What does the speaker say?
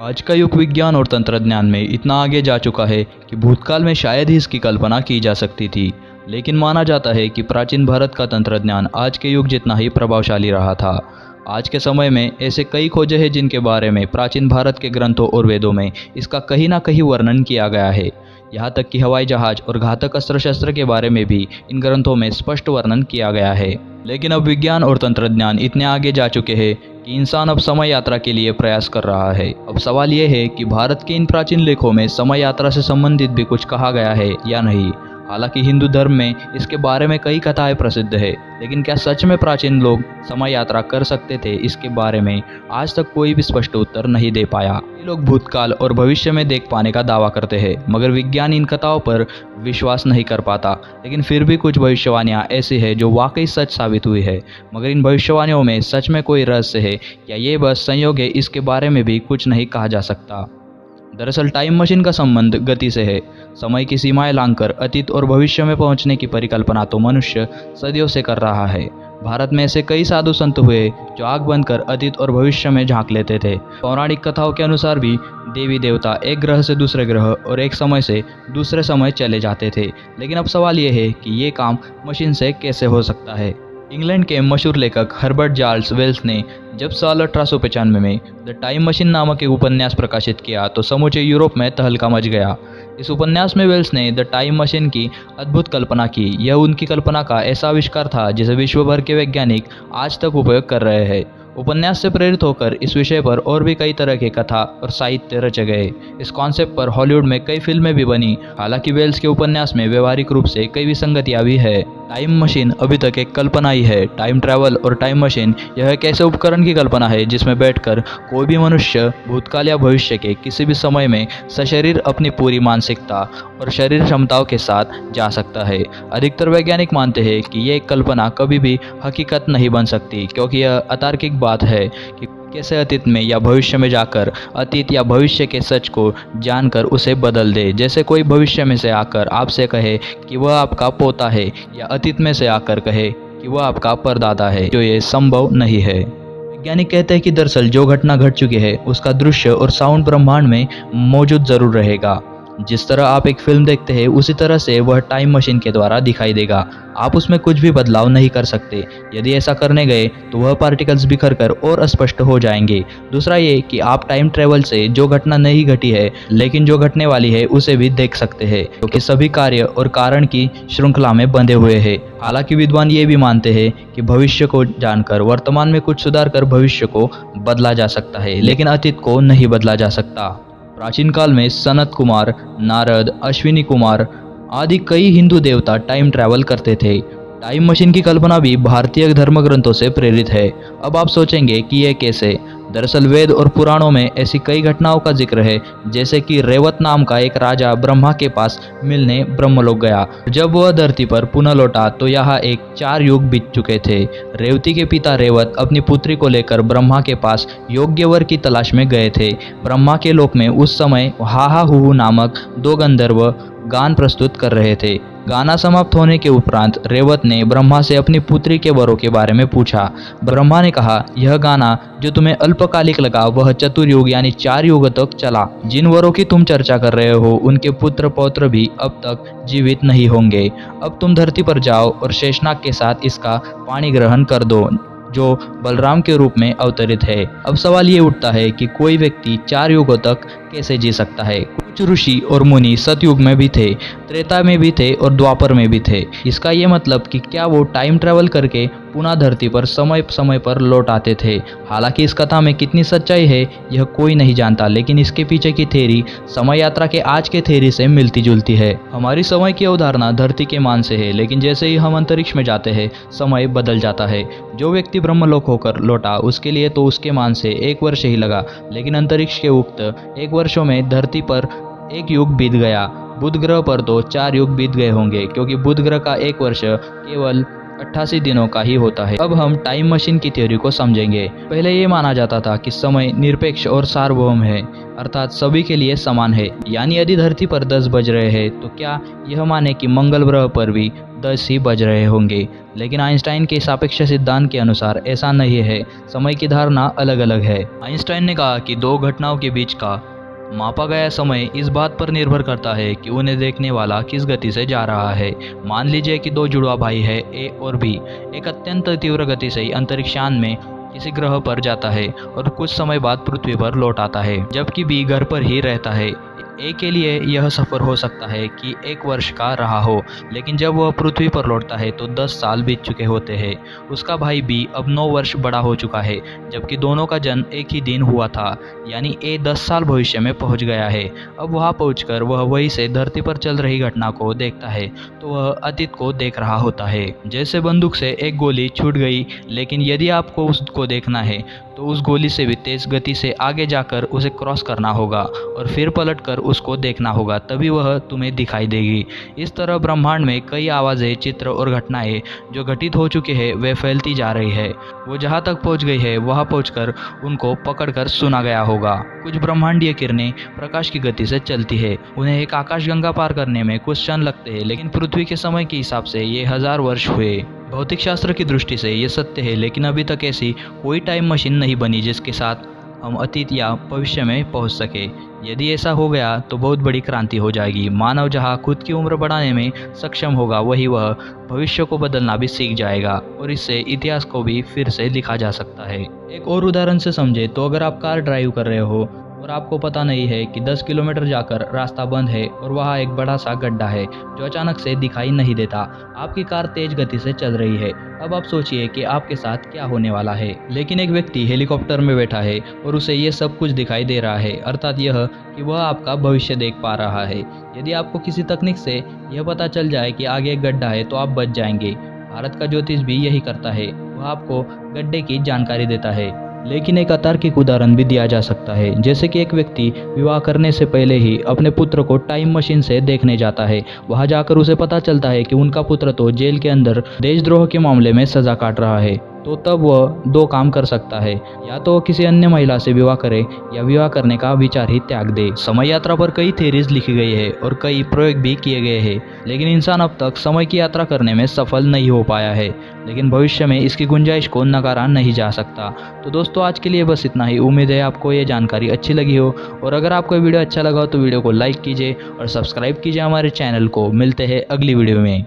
आज का युग विज्ञान और तंत्रज्ञान में इतना आगे जा चुका है कि भूतकाल में शायद ही इसकी कल्पना की जा सकती थी। लेकिन माना जाता है कि प्राचीन भारत का तंत्रज्ञान आज के युग जितना ही प्रभावशाली रहा था। आज के समय में ऐसे कई खोजें हैं जिनके बारे में प्राचीन भारत के ग्रंथों और वेदों में इसका कहीं ना कहीं वर्णन किया गया है। यहाँ तक कि हवाई जहाज और घातक अस्त्र शस्त्र के बारे में भी इन ग्रंथों में स्पष्ट वर्णन किया गया है। लेकिन अब विज्ञान और तंत्रज्ञान इतने आगे जा चुके हैं कि इंसान अब समय यात्रा के लिए प्रयास कर रहा है। अब सवाल यह है कि भारत के इन प्राचीन लेखों में समय यात्रा से संबंधित भी कुछ कहा गया है या नहीं। हालांकि हिंदू धर्म में इसके बारे में कई कथाएं प्रसिद्ध है, लेकिन क्या सच में प्राचीन लोग समय यात्रा कर सकते थे, इसके बारे में आज तक कोई भी स्पष्ट उत्तर नहीं दे पाया। ये लोग भूतकाल और भविष्य में देख पाने का दावा करते हैं, मगर विज्ञान इन कथाओं पर विश्वास नहीं कर पाता। लेकिन फिर भी कुछ भविष्यवाणियां ऐसी है जो वाकई सच साबित हुई है। मगर इन भविष्यवाणियों में सच में कोई रहस्य है या ये बस संयोग है, इसके बारे में भी कुछ नहीं कहा जा सकता। दरअसल टाइम मशीन का संबंध गति से है। समय की सीमाएं लांघकर अतीत और भविष्य में पहुंचने की परिकल्पना तो मनुष्य सदियों से कर रहा है। भारत में ऐसे कई साधु संत हुए जो आंख बंद कर अतीत और भविष्य में झांक लेते थे। पौराणिक कथाओं के अनुसार भी देवी देवता एक ग्रह से दूसरे ग्रह और एक समय से दूसरे समय चले जाते थे। लेकिन अब सवाल यह है कि ये काम मशीन से कैसे हो सकता है। इंग्लैंड के मशहूर लेखक हर्बर्ट चार्ल्स वेल्स ने जब साल 1895 में द टाइम मशीन नामक एक उपन्यास प्रकाशित किया तो समूचे यूरोप में तहलका मच गया। इस उपन्यास में वेल्स ने द टाइम मशीन की अद्भुत कल्पना की। यह उनकी कल्पना का ऐसा आविष्कार था जिसे विश्व भर के वैज्ञानिक आज तक उपयोग कर रहे हैं। उपन्यास से प्रेरित होकर इस विषय पर और भी कई तरह के कथा और साहित्य रचे गए। इस कॉन्सेप्ट पर हॉलीवुड में कई फिल्में भी बनी। हालांकि वेल्स के उपन्यास में व्यवहारिक रूप से कई विसंगतियां भी है। टाइम मशीन अभी तक एक कल्पना ही है। टाइम ट्रैवल और टाइम मशीन यह एक ऐसे उपकरण की कल्पना है जिसमें बैठकर कोई भी मनुष्य भूतकाल या भविष्य के किसी भी समय में सशरीर अपनी पूरी मानसिकता और शरीर क्षमताओं के साथ जा सकता है। अधिकतर वैज्ञानिक मानते हैं कि यह कल्पना कभी भी हकीकत नहीं बन सकती, क्योंकि यह अतार्किक बात है कि कैसे अतीत में या भविष्य में जाकर अतीत या भविष्य के सच को जानकर उसे बदल दे। जैसे कोई भविष्य में से आकर आपसे कहे कि वह आपका पोता है या अतीत में से आकर कहे कि वह आपका परदादा है, जो ये संभव नहीं है। वैज्ञानिक कहते हैं कि दरअसल जो घटना घट चुकी है उसका दृश्य और साउंड ब्रह्मांड में मौजूद जरूर रहेगा। जिस तरह आप एक फिल्म देखते हैं उसी तरह से वह टाइम मशीन के द्वारा दिखाई देगा। आप उसमें कुछ भी बदलाव नहीं कर सकते। यदि ऐसा करने गए तो वह पार्टिकल्स बिखर कर और अस्पष्ट हो जाएंगे। दूसरा ये कि आप टाइम ट्रेवल से जो घटना नहीं घटी है लेकिन जो घटने वाली है उसे भी देख सकते हैं, क्योंकि सभी कार्य और कारण की श्रृंखला में बंधे हुए हैं। हालांकि विद्वान ये भी मानते हैं कि भविष्य को जानकर वर्तमान में कुछ सुधार कर भविष्य को बदला जा सकता है, लेकिन अतीत को नहीं बदला जा सकता। प्राचीन काल में सनत कुमार, नारद, अश्विनी कुमार आदि कई हिंदू देवता टाइम ट्रैवल करते थे। टाइम मशीन की कल्पना भी भारतीय धर्म ग्रंथों से प्रेरित है। अब आप सोचेंगे कि यह कैसे। दरअसल वेद और पुराणों में ऐसी कई घटनाओं का जिक्र है, जैसे कि रेवत नाम का एक राजा ब्रह्मा के पास मिलने ब्रह्मलोक गया। जब वह धरती पर पुनः लौटा तो यहाँ 4 युग बीत चुके थे। रेवती के पिता रेवत अपनी पुत्री को लेकर ब्रह्मा के पास योग्य वर की तलाश में गए थे। ब्रह्मा के लोक में उस समय हाहा हुहु नामक 2 गंधर्व गान प्रस्तुत कर रहे थे। गाना समाप्त होने के उपरांत रेवत ने ब्रह्मा से अपनी पुत्री के वरों के बारे में पूछा। ब्रह्मा ने कहा, यह गाना जो तुम्हें अल्पकालिक लगा वह चतुर्युग यानी 4 युग तक चला। जिन वरों की तुम चर्चा कर रहे हो उनके पुत्र पौत्र भी अब तक जीवित नहीं होंगे। अब तुम धरती पर जाओ और शेषनाग के साथ इसका पाणी ग्रहण कर दो, जो बलराम के रूप में अवतरित है। अब सवाल ये उठता है कि कोई व्यक्ति 4 युगों तक कैसे जी सकता है। कुछ ऋषि और मुनि सतयुग में भी थे, त्रेता में भी थे और द्वापर में भी थे। इसका ये मतलब कि क्या वो टाइम ट्रैवल करके पुनः धरती पर समय समय पर लौट आते थे। हालांकि इस कथा में कितनी सच्चाई है यह कोई नहीं जानता, लेकिन इसके पीछे की थ्योरी समय यात्रा के आज के थ्योरी से मिलती जुलती है। हमारी समय की अवधारणा धरती के मान से है, लेकिन जैसे ही हम अंतरिक्ष में जाते हैं समय बदल जाता है। जो व्यक्ति ब्रह्मलोक होकर लौटा उसके लिए तो उसके मान से 1 वर्ष ही लगा, लेकिन अंतरिक्ष के उक्त 1 वर्षों में धरती पर 1 युग बीत गया। बुध ग्रह पर तो 4 युग बीत गए होंगे, क्योंकि बुध ग्रह का 1 वर्ष केवल 88 दिनों का ही होता है। अब हम टाइम मशीन की थ्योरी को समझेंगे। पहले ये माना जाता था कि समय निरपेक्ष और सार्वभौम है, अर्थात सभी के लिए समान है। यानी यदि धरती पर 10 बज रहे हैं तो क्या यह माने कि मंगल ग्रह पर भी 10 ही बज रहे होंगे। लेकिन आइंस्टाइन के सापेक्ष सिद्धांत के अनुसार ऐसा नहीं है, समय की धारणा अलग अलग है। आइंस्टाइन ने कहा कि दो घटनाओं के बीच का मापा गया समय इस बात पर निर्भर करता है कि उन्हें देखने वाला किस गति से जा रहा है। मान लीजिए कि दो जुड़वा भाई है ए और बी, एक अत्यंत तीव्र गति से अंतरिक्षयान में किसी ग्रह पर जाता है और कुछ समय बाद पृथ्वी पर लौट आता है, जबकि बी घर पर ही रहता है। ए के लिए यह सफ़र हो सकता है कि 1 वर्ष का रहा हो, लेकिन जब वह पृथ्वी पर लौटता है तो 10 साल बीत चुके होते हैं। उसका भाई बी अब 9 वर्ष बड़ा हो चुका है, जबकि दोनों का जन्म एक ही दिन हुआ था। यानी ए 10 साल भविष्य में पहुंच गया है। अब वहां पहुंचकर वह वहीं से धरती पर चल रही घटना को देखता है तो वह अतीत को देख रहा होता है। जैसे बंदूक से एक गोली छूट गई, लेकिन यदि आपको उसको देखना है तो उस गोली से भी तेज गति से आगे जाकर उसे क्रॉस करना होगा और फिर पलटकर उसको देखना होगा, तभी वह तुम्हें दिखाई देगी। इस तरह ब्रह्मांड में कई आवाज़ें, चित्र और घटनाएं जो घटित हो चुके हैं वे फैलती जा रही है। वो जहाँ तक पहुँच गई है वहाँ पहुँचकर उनको पकड़कर सुना गया होगा। कुछ ब्रह्मांडीय किरणें प्रकाश की गति से चलती है। उन्हें एक आकाशगंगा पार करने में कुछ क्षण लगते हैं, लेकिन पृथ्वी के समय के हिसाब से ये 1000 वर्ष हुए। भौतिक शास्त्र की दृष्टि से ये सत्य है, लेकिन अभी तक ऐसी कोई टाइम मशीन नहीं बनी जिसके साथ हम अतीत या भविष्य में पहुंच सके। यदि ऐसा हो गया तो बहुत बड़ी क्रांति हो जाएगी। मानव जहां खुद की उम्र बढ़ाने में सक्षम होगा, वही वह भविष्य को बदलना भी सीख जाएगा और इससे इतिहास को भी फिर से लिखा जा सकता है। एक और उदाहरण से समझे तो अगर आप कार ड्राइव कर रहे हो और आपको पता नहीं है कि 10 किलोमीटर जाकर रास्ता बंद है और वहाँ एक बड़ा सा गड्ढा है जो अचानक से दिखाई नहीं देता। आपकी कार तेज गति से चल रही है। अब आप सोचिए कि आपके साथ क्या होने वाला है। लेकिन एक व्यक्ति हेलीकॉप्टर में बैठा है और उसे ये सब कुछ दिखाई दे रहा है, अर्थात यह कि वह आपका भविष्य देख पा रहा है। यदि आपको किसी तकनीक से यह पता चल जाए कि आगे एक गड्ढा है तो आप बच जाएंगे। भारत का ज्योतिष भी यही करता है, वह आपको गड्ढे की जानकारी देता है। लेकिन एक अतार्किक उदाहरण भी दिया जा सकता है, जैसे कि एक व्यक्ति विवाह करने से पहले ही अपने पुत्र को टाइम मशीन से देखने जाता है। वहां जाकर उसे पता चलता है कि उनका पुत्र तो जेल के अंदर देशद्रोह के मामले में सजा काट रहा है। तो तब वह 2 काम कर सकता है, या तो किसी अन्य महिला से विवाह करे या विवाह करने का विचार ही त्याग दे। समय यात्रा पर कई थ्योरीज लिखी गई है और कई प्रयोग भी किए गए हैं, लेकिन इंसान अब तक समय की यात्रा करने में सफल नहीं हो पाया है। लेकिन भविष्य में इसकी गुंजाइश को नकारा नहीं जा सकता। तो दोस्तों, आज के लिए बस इतना ही। उम्मीद है आपको ये जानकारी अच्छी लगी हो, और अगर आपको ये वीडियो अच्छा लगा हो तो वीडियो को लाइक कीजिए और सब्सक्राइब कीजिए हमारे चैनल को। मिलते हैं अगली वीडियो में।